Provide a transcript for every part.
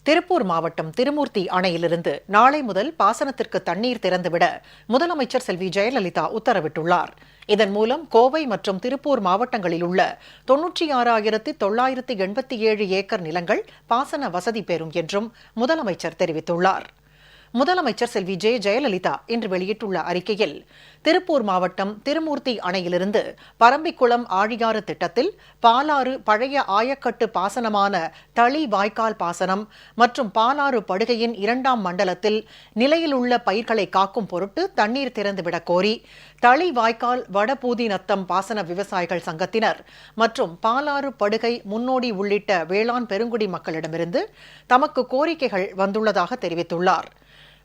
திருப்பூர் மாவட்டம் திருமூர்த்தி அணையிலிருந்து நாளை முதல் பாசனத்திற்கு தண்ணீர் திறந்துவிட முதலமைச்சர் செல்வி ஜெயலலிதா உத்தரவிட்டுள்ளார். இதன் மூலம் கோவை மற்றும் திருப்பூர் மாவட்டங்களில் உள்ள 96,987 ஏக்கர் நிலங்கள் பாசன வசதி பெறும் என்றும் முதலமைச்சர் தெரிவித்துள்ளார். முதலமைச்சர் செல்வி ஜெயலலிதா இன்று வெளியிட்டுள்ள அறிக்கையில், திருப்பூர் மாவட்டம் திருமூர்த்தி அணையிலிருந்து பரம்பிக்குளம் ஆழியாறு திட்டத்தில் பாலாறு பழைய ஆயக்கட்டு பாசனமான தளி வாய்க்கால் பாசனம் மற்றும் பாலாறு படுகையின் 2ஆம் மண்டலத்தில் நிலையில் உள்ள பயிர்களை காக்கும் பொருட்டு தண்ணீர் திறந்துவிடக் கோரி தளி வாய்க்கால் வடபூதி நத்தம் பாசன விவசாயிகள் சங்கத்தினர் மற்றும் பாலாறு படுகை முன்னோடி உள்ளிட்ட வேளாண் பெருங்குடி மக்களிடமிருந்து தமக்கு கோரிக்கைகள் வந்துள்ளதாக தெரிவித்துள்ளார்.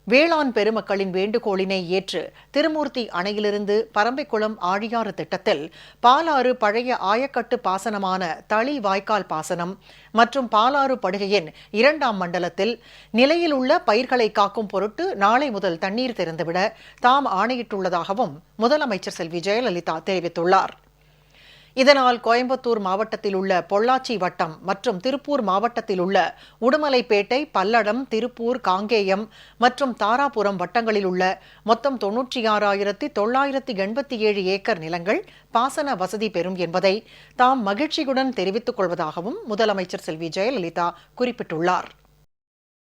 வேளாண் பெருமக்களின் வேண்டுகோளினை ஏற்று திருமூர்த்தி அணையிலிருந்து பரம்பிக்குளம் ஆழியாறு திட்டத்தில் பாலாறு பழைய ஆயக்கட்டு பாசனமான தளி வாய்க்கால் பாசனம் மற்றும் பாலாறு படுகையின் 2ஆம் மண்டலத்தில் நிலையில் உள்ள பயிர்களை காக்கும் பொருட்டு நாளை முதல் தண்ணீர் திறந்துவிட தாம் ஆணையிட்டுள்ளதாகவும் முதலமைச்சர் செல்வி ஜெயலலிதா தெரிவித்துள்ளார். இதனால் கோயம்புத்தூர் மாவட்டத்தில் உள்ள பொள்ளாச்சி வட்டம் மற்றும் திருப்பூர் மாவட்டத்தில் உள்ள உடுமலைப்பேட்டை, பல்லடம், திருப்பூர், காங்கேயம் மற்றும் தாராபுரம் வட்டங்களில் உள்ள மொத்தம் 96,987 ஏக்கர் நிலங்கள் பாசன வசதி பெறும் என்பதை தாம் மகிழ்ச்சியுடன் தெரிவித்துக் கொள்வதாகவும் முதலமைச்சர் செல்வி ஜெயலலிதா குறிப்பிட்டுள்ளார்.